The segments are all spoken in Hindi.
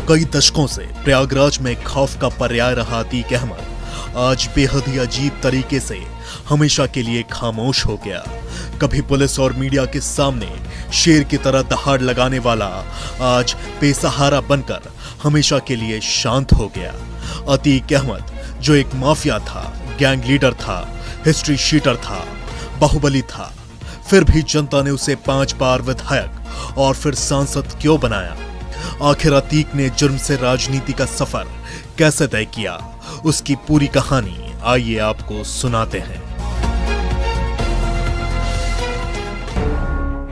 कई दशकों से प्रयागराज में खौफ का पर्याय रहा अतीक अहमद आज बेहद ही अजीब तरीके से हमेशा के लिए खामोश हो गया। कभी पुलिस और मीडिया के सामने शेर की तरह दहाड़ लगाने वाला आज बेसहारा बनकर हमेशा के लिए शांत हो गया। अतीक अहमद जो एक माफिया था, गैंग लीडर था, हिस्ट्री शीटर था, बाहुबली था, फिर भी जनता ने उसे 5 बार विधायक और फिर सांसद क्यों बनाया? आखिर अतीक ने जुर्म से राजनीति का सफर कैसे तय किया? उसकी पूरी कहानी आइए आपको सुनाते हैं।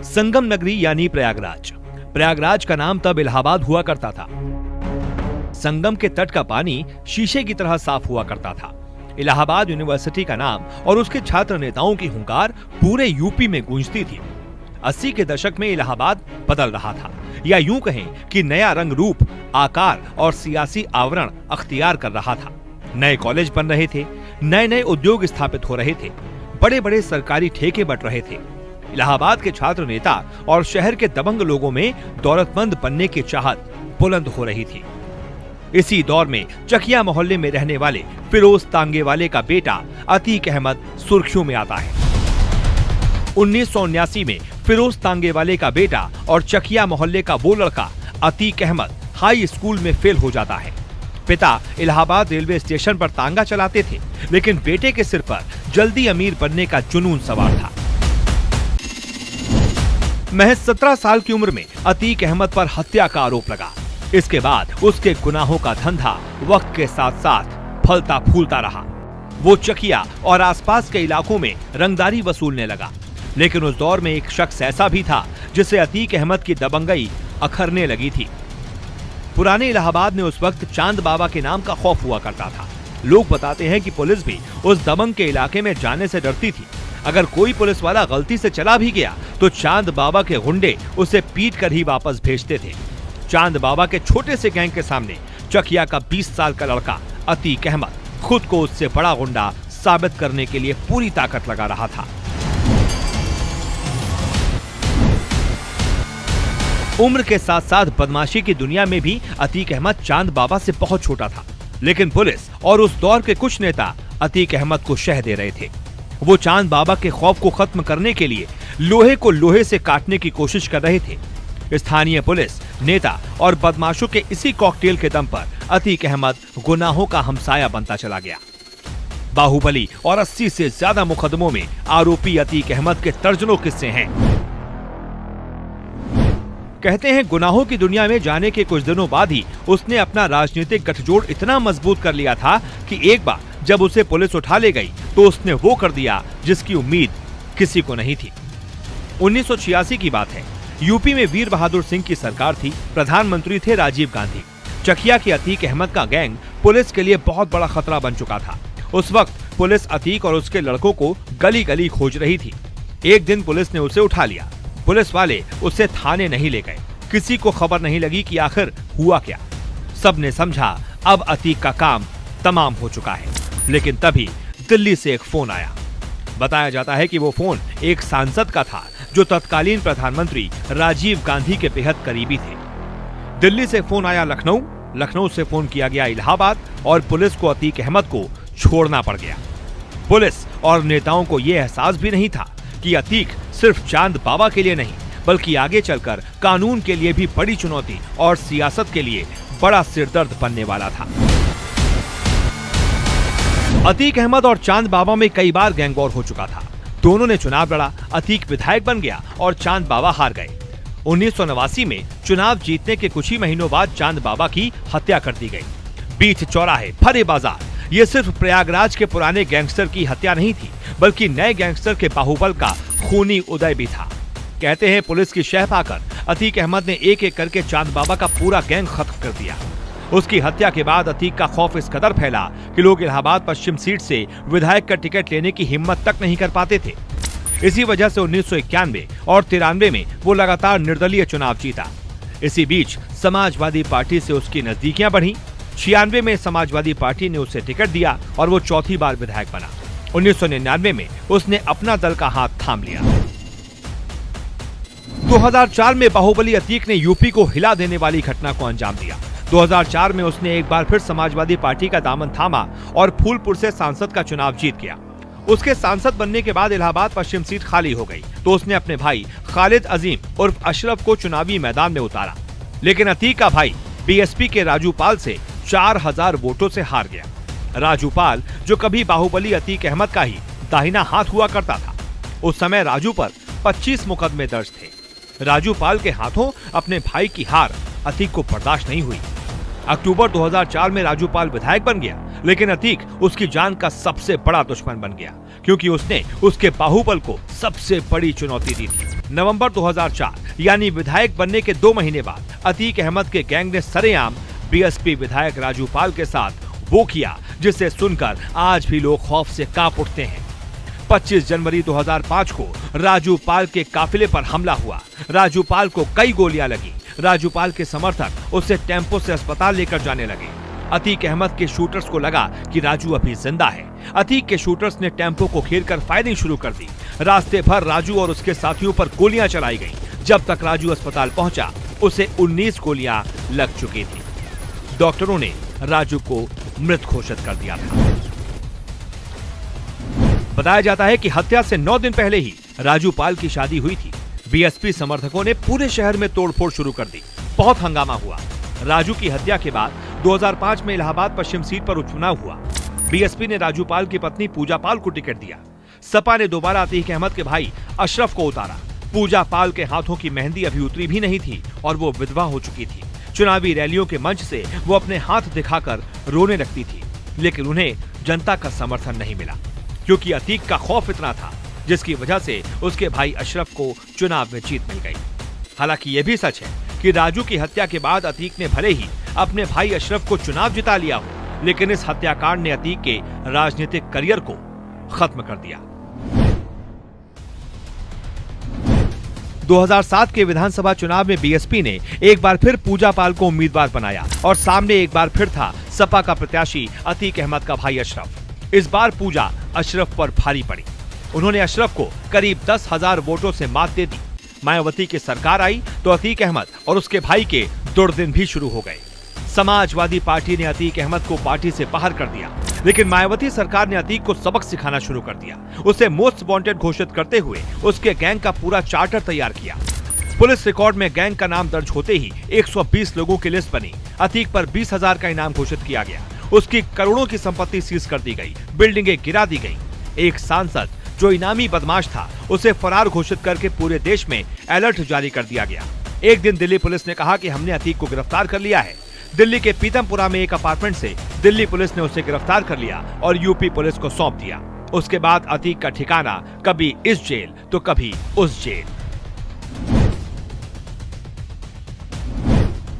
संगम नगरी यानी प्रयागराज। प्रयागराज का नाम तब इलाहाबाद हुआ करता था। संगम के तट का पानी शीशे की तरह साफ हुआ करता था। इलाहाबाद यूनिवर्सिटी का नाम और उसके छात्र नेताओं की हुंकार पूरे यूपी में गूंजती थी। 80 के दशक में इलाहाबाद बदल रहा था, या यूं कहें कि नया रंग रूप, आकार और सियासी आवरण अख्तियार कर रहा था। नए कॉलेज बन रहे थे, नए नए उद्योग स्थापित हो रहे थे, बड़े बड़े सरकारी ठेके बंट रहे थे। इलाहाबाद के छात्र नेता और शहर के दबंग लोगों में दौलतमंद बनने की चाहत बुलंद हो रही थी। इसी दौर में चकिया मोहल्ले में रहने वाले फिरोज तांगेवाले का बेटा अतीक अहमद सुर्खियों में आता है। 1979 में फिरोज तांगेवाले का बेटा और चकिया मोहल्ले का वो लड़का अतीक अहमद हाई स्कूल में फेल हो जाता है। पिता इलाहाबाद रेलवे स्टेशन पर तांगा चलाते थे, लेकिन बेटे के सिर पर जल्दी अमीर बनने का जुनून सवार था। महज 17 साल की उम्र में अतीक अहमद पर हत्या का आरोप लगा। इसके बाद उसके गुनाहों का धंधा वक्त के साथ साथ फलता फूलता रहा। वो चकिया और आसपास के इलाकों में रंगदारी वसूलने लगा, लेकिन उस दौर में एक शख्स ऐसा भी था जिसे अतीक अहमद की दबंगई अखरने लगी थी। पुराने इलाहाबाद में उस वक्त चांद बाबा के नाम का खौफ हुआ करता था। लोग बताते हैं कि पुलिस भी उस दबंग के इलाके में जाने से डरती थी। अगर कोई पुलिस वाला गलती से चला भी गया तो चांद बाबा के गुंडे उसे पीट कर ही वापस भेजते थे। चांद बाबा के छोटे से गैंग के सामने चकिया का 20 साल का लड़का अतीक अहमद खुद को उससे बड़ा गुंडा साबित करने के लिए पूरी ताकत लगा रहा था। उम्र के साथ साथ बदमाशी की दुनिया में भी अतीक अहमद चांद बाबा से बहुत छोटा था, लेकिन पुलिस और उस दौर के कुछ नेता अतीक अहमद को शह दे रहे थे। वो चांद बाबा के खौफ को खत्म करने के लिए लोहे को लोहे से काटने की कोशिश कर रहे थे। स्थानीय पुलिस, नेता और बदमाशों के इसी कॉकटेल के दम पर अतीक अहमद गुनाहों का हमसाया बनता चला गया। बाहुबली और 80 से ज्यादा मुकदमों में आरोपी अतीक अहमद के दर्जनों किस्से हैं। कहते हैं गुनाहों की दुनिया में जाने के कुछ दिनों बाद ही उसने अपना राजनीतिक गठजोड़ इतना मजबूत कर लिया था कि एक बार जब उसे पुलिस उठा ले गई तो उसने वो कर दिया जिसकी उम्मीद किसी को नहीं थी। 1986 की बात है। यूपी में वीर बहादुर सिंह की सरकार थी, प्रधानमंत्री थे राजीव गांधी। चकिया के अतीक अहमद का गैंग पुलिस के लिए बहुत बड़ा खतरा बन चुका था। उस वक्त पुलिस अतीक और उसके लड़कों को गली गली खोज रही थी। एक दिन पुलिस ने उसे उठा लिया। पुलिस वाले उसे थाने नहीं ले गए। किसी को खबर नहीं लगी कि आखिर हुआ क्या। सबने समझा अब अतीक का काम तमाम हो चुका है। लेकिन तभी दिल्ली से एक फोन आया। बताया जाता है कि वो फोन एक सांसद का था जो तत्कालीन प्रधानमंत्री राजीव गांधी के बेहद करीबी थे। दिल्ली से फोन आया लखनऊ, लखनऊ से फोन किया गया इलाहाबाद और पुलिस को अतीक अहमद को छोड़ना पड़ गया। पुलिस और नेताओं को यह एहसास भी नहीं था कि अतीक सिर्फ चांद बाबा के लिए नहीं बल्कि आगे चलकर कानून के लिए भी बड़ी चुनौती और सियासत के लिए बड़ा सिरदर्द बनने वाला था। अतीक अहमद और चांद बाबा में कई बार गैंग वॉर हो चुका था। दोनों ने चुनाव लड़ा। अतीक विधायक बन गया और चांद बाबा हार गए। 1989 में चुनाव जीतने के कुछ ही महीनों बाद चांद बाबा की हत्या कर दी गई। बीच चौराहे, भरे बाजार, ये सिर्फ प्रयागराज के पुराने गैंगस्टर की हत्या नहीं थी बल्कि नए गैंगस्टर के बाहुबल का खूनी उदय भी था। कहते हैं पुलिस की शह पाकर अतीक अहमद ने एक एक करके चांद बाबा का पूरा गैंग खत्म कर दिया। उसकी हत्या के बाद अतीक का खौफ इस कदर फैला कि लोग इलाहाबाद पश्चिम सीट से विधायक का टिकट लेने की हिम्मत तक नहीं कर पाते थे। इसी वजह से 1991 और 93 में वो लगातार निर्दलीय चुनाव जीता। इसी बीच समाजवादी पार्टी से उसकी नजदीकियां बढ़ी। 96 में समाजवादी पार्टी ने उसे टिकट दिया और वो चौथी बार विधायक बना। 1999 में उसने अपना दल का हाथ थाम लिया। 2004 में बाहुबली अतीक ने यूपी को हिला देने वाली घटना को अंजाम दिया। 2004 में उसने एक बार फिर समाजवादी पार्टी का दामन थामा और फूलपुर से सांसद का चुनाव जीत गया। उसके सांसद बनने के बाद इलाहाबाद पश्चिम सीट खाली हो गई तो उसने अपने भाई खालिद अजीम उर्फ अशरफ को चुनावी मैदान में उतारा, लेकिन अतीक का भाई बीएसपी के राजू पाल से 4000 वोटों से हार गया। राजू पाल, जो कभी बाहुबली अतीक अहमद का ही दाहिना हाथ हुआ करता था, उस समय राजू पर 25 मुकदमे दर्ज थे। राजू पाल के हाथों अपने भाई की हार अतीक को बर्दाश्त नहीं हुई। अक्टूबर 2004 में राजू पाल विधायक बन गया, लेकिन अतीक उसकी जान का सबसे बड़ा दुश्मन बन गया, क्योंकि उसने उसके बाहुबल को सबसे बड़ी चुनौती दी थी। नवंबर 2004 यानी विधायक बनने के 2 महीने बाद अतीक अहमद के गैंग ने सरेआम बीएसपी विधायक राजू पाल के साथ वो किया जिसे सुनकर आज भी लोग खौफ से कांप उठते हैं। 25 जनवरी 2005 को राजू पाल के काफिले पर हमला हुआ। राजू पाल को कई गोलियां लगी। राजू पाल के समर्थक उसे टेम्पो से अस्पताल लेकर जाने लगे। अतीक अहमद के शूटर्स को लगा कि राजू अभी जिंदा है। अतीक के शूटर्स ने टेम्पो को घेरकर फायरिंग शुरू कर दी। रास्ते भर राजू और उसके साथियों पर गोलियां चलाई गईं। जब तक राजू अस्पताल पहुंचा, उसे 19 गोलियां लग चुकी थी। डॉक्टरों ने राजू को मृत घोषित कर दिया था। बताया जाता है कि हत्या से 9 दिन पहले ही राजू पाल की शादी हुई थी। बीएसपी समर्थकों ने पूरे शहर में तोड़फोड़ शुरू कर दी। बहुत हंगामा हुआ। राजू की हत्या के बाद 2005 में इलाहाबाद पश्चिम सीट पर उपचुनाव हुआ। बीएसपी ने राजू पाल की पत्नी पूजा पाल को टिकट दिया। सपा ने दोबारा अतीक अहमद के भाई अशरफ को उतारा। पूजा पाल के हाथों की मेहंदी अभी उतरी भी नहीं थी और वो विधवा हो चुकी थी। चुनावी रैलियों के मंच से वो अपने हाथ दिखाकर रोने लगती थी, लेकिन उन्हें जनता का समर्थन नहीं मिला, क्योंकि अतीक का खौफ इतना था, जिसकी वजह से उसके भाई अशरफ को चुनाव में जीत मिल गई। हालांकि ये भी सच है कि राजू की हत्या के बाद अतीक ने भले ही अपने भाई अशरफ को चुनाव जिता लिया हो, लेकिन इस हत्याकांड ने अतीक के राजनीतिक करियर को खत्म कर दिया। 2007 के विधानसभा चुनाव में बीएसपी ने एक बार फिर पूजा पाल को उम्मीदवार बनाया और सामने एक बार फिर था सपा का प्रत्याशी अतीक अहमद का भाई अशरफ। इस बार पूजा अशरफ पर भारी पड़ी। उन्होंने अशरफ को करीब 10,000 वोटों से मात दे दी। मायावती की सरकार आई तो अतीक अहमद और उसके भाई के दुर्दिन भी शुरू हो गए। समाजवादी पार्टी ने अतीक अहमद को पार्टी से बाहर कर दिया, लेकिन मायावती सरकार ने अतीक को सबक सिखाना शुरू कर दिया। उसे मोस्ट वांटेड घोषित करते हुए उसके गैंग का पूरा चार्टर तैयार किया। पुलिस रिकॉर्ड में गैंग का नाम दर्ज होते ही 120 लोगों की लिस्ट बनी। अतीक पर 20,000 का इनाम घोषित किया गया। उसकी करोड़ों की संपत्ति सीज कर दी गई, बिल्डिंगें गिरा दी गई। एक सांसद जो इनामी बदमाश था, उसे फरार घोषित करके पूरे देश में अलर्ट जारी कर दिया गया। एक दिन दिल्ली पुलिस ने कहा कि हमने अतीक को गिरफ्तार कर लिया है। दिल्ली के पीतमपुरा में एक अपार्टमेंट से दिल्ली पुलिस ने उसे गिरफ्तार कर लिया और यूपी पुलिस को सौंप दिया। उसके बाद अतीक का ठिकाना कभी इस जेल तो कभी उस जेल।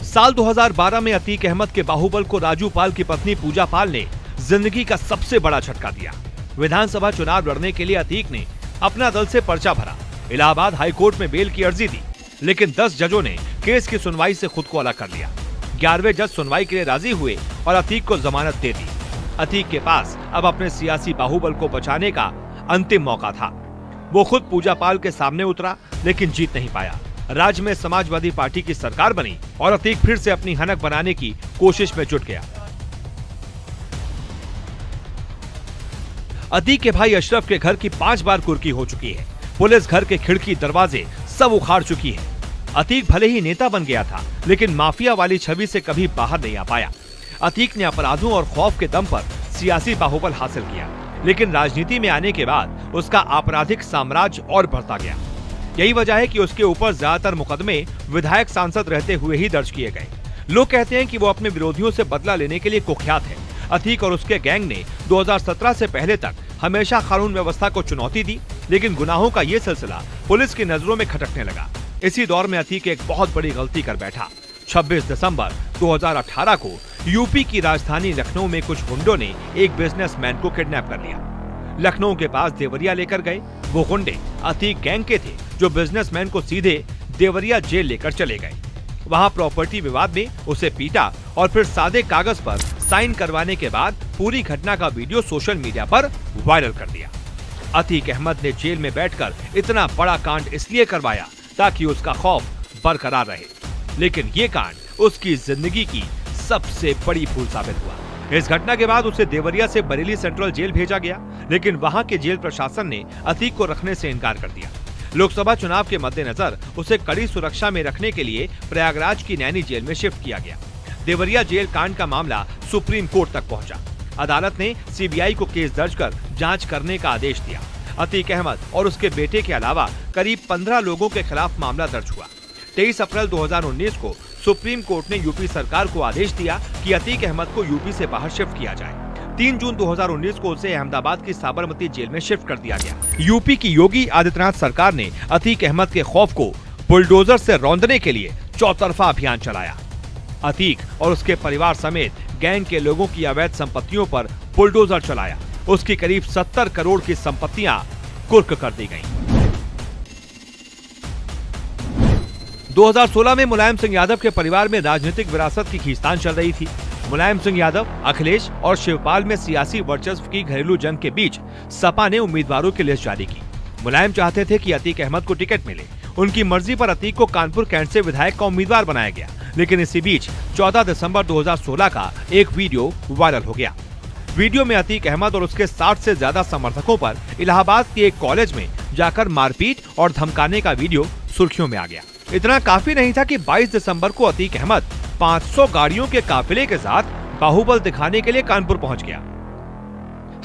साल 2012 में अतीक अहमद के बाहुबल को राजू पाल की पत्नी पूजा पाल ने जिंदगी का सबसे बड़ा झटका दिया। विधानसभा चुनाव लड़ने के लिए अतीक ने अपना दल से पर्चा भरा। इलाहाबाद हाईकोर्ट में बेल की अर्जी दी, लेकिन 10 जजों ने केस की सुनवाई से खुद को अलग कर लिया। 11वें जज सुनवाई के लिए राजी हुए और अतीक को जमानत दे दी। अतीक के पास अब अपने सियासी बाहुबल को बचाने का अंतिम मौका था। वो खुद पूजा पाल के सामने उतरा, लेकिन जीत नहीं पाया। राज्य में समाजवादी पार्टी की सरकार बनी और अतीक फिर से अपनी हनक बनाने की कोशिश में जुट गया। अतीक के भाई अशरफ के घर की 5 बार कुर्की हो चुकी है। पुलिस घर के खिड़की दरवाजे सब उखाड़ चुकी है। अतीक भले ही नेता बन गया था, लेकिन माफिया वाली छवि से कभी बाहर नहीं आ पाया। अतीक ने अपराधों और खौफ के दम पर सियासी बाहुबल हासिल किया, लेकिन राजनीति में आने के बाद उसका आपराधिक साम्राज्य और बढ़ता गया। यही वजह है कि उसके ऊपर ज्यादातर मुकदमे विधायक सांसद रहते हुए ही दर्ज किए गए। लोग कहते हैं कि वो अपने विरोधियों से बदला लेने के लिए कुख्यात है। अतीक और उसके गैंग ने 2017 से पहले तक हमेशा कानून व्यवस्था को चुनौती दी, लेकिन गुनाहों का ये सिलसिला पुलिस की नजरों में खटकने लगा। इसी दौर में अतीक एक बहुत बड़ी गलती कर बैठा। 26 दिसंबर 2018 को यूपी की राजधानी लखनऊ में कुछ गुंडों ने एक बिजनेसमैन को किडनैप कर लिया। लखनऊ के पास देवरिया लेकर गए। वो गुंडे अतीक गैंग के थे, जो बिजनेसमैन को सीधे देवरिया जेल लेकर चले गए। वहां प्रॉपर्टी विवाद में उसे पीटा और फिर सादे कागज पर साइन करवाने के बाद पूरी घटना का वीडियो सोशल मीडिया पर वायरल कर दिया। अतीक अहमद ने जेल में बैठकर इतना बड़ा कांड इसलिए करवाया ताकि उसका खौफ बरकरार रहे, लेकिन ये कांड उसकी जिंदगी की सबसे बड़ी भूल साबित हुआ। इस घटना के बाद उसे देवरिया से बरेली सेंट्रल जेल भेजा गया, लेकिन वहां के जेल प्रशासन ने अतीक को रखने से इनकार कर दिया। लोकसभा चुनाव के मद्देनजर उसे कड़ी सुरक्षा में रखने के लिए प्रयागराज की नैनी जेल में शिफ्ट किया गया। देवरिया जेल कांड का मामला सुप्रीम कोर्ट तक पहुंचा। अदालत ने सीबीआई को केस दर्ज कर जांच करने का आदेश दिया। अतीक अहमद और उसके बेटे के अलावा करीब 15 लोगों के खिलाफ मामला दर्ज हुआ। 23 अप्रैल 2019 को सुप्रीम कोर्ट ने यूपी सरकार को आदेश दिया कि अतीक अहमद को यूपी से बाहर शिफ्ट किया जाए। 3 जून 2019 को उसे अहमदाबाद की साबरमती जेल में शिफ्ट कर दिया गया। यूपी की योगी आदित्यनाथ सरकार ने अतीक अहमद के खौफ को बुलडोजर से रौंदने के लिए चौतरफा अभियान चलाया। अतीक और उसके परिवार समेत गैंग के लोगों की अवैध संपत्तियों पर बुलडोजर चलाया। उसकी करीब 70 करोड़ की संपत्तियां कुर्क कर दी गईं। 2016 में मुलायम सिंह यादव के परिवार में राजनीतिक विरासत की खींचतान चल रही थी। मुलायम सिंह यादव, अखिलेश और शिवपाल में सियासी वर्चस्व की घरेलू जंग के बीच सपा ने उम्मीदवारों की लिस्ट जारी की। मुलायम चाहते थे कि अतीक अहमद को टिकट मिले। उनकी मर्जी पर अतीक को कानपुर कैंट से विधायक का उम्मीदवार बनाया गया, लेकिन इसी बीच 14 दिसंबर 2016 का एक वीडियो वायरल हो गया। वीडियो में अतीक अहमद और उसके 60 से ज्यादा समर्थकों पर इलाहाबाद के एक कॉलेज में जाकर मारपीट और धमकाने का वीडियो सुर्खियों में आ गया। इतना काफी नहीं था कि 22 दिसंबर को अतीक अहमद 500 गाड़ियों के काफिले के साथ बाहुबल दिखाने के लिए कानपुर पहुंच गया।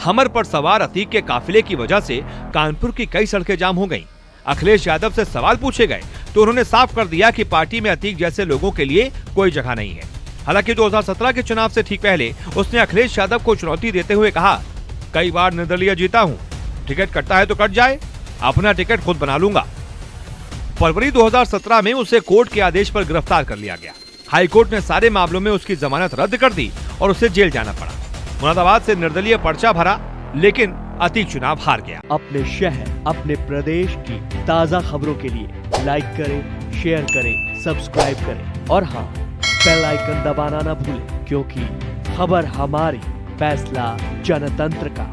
हमर पर सवार अतीक के काफिले की वजह से कानपुर की कई सड़कें जाम हो गईं। अखिलेश यादव से सवाल पूछे गए तो उन्होंने साफ कर दिया कि पार्टी में अतीक जैसे लोगों के लिए कोई जगह नहीं है। हालांकि 2017 के चुनाव से ठीक पहले उसने अखिलेश यादव को चुनौती देते हुए कहा, कई बार निर्दलीय जीता हूं, टिकट कटता है तो कट जाए, अपना टिकट खुद बना लूंगा। फरवरी 2017 में उसे कोर्ट के आदेश पर गिरफ्तार कर लिया गया। हाई कोर्ट ने सारे मामलों में उसकी जमानत रद्द कर दी और उसे जेल जाना पड़ा। मुरादाबाद से निर्दलीय पर्चा भरा, लेकिन अतीक चुनाव हार गया। अपने शहर, अपने प्रदेश की ताज़ा खबरों के लिए लाइक करें, शेयर करें, सब्सक्राइब करें और हाँ, बेल आइकन दबाना ना भूलें, क्योंकि खबर हमारी, फैसला जनतंत्र का।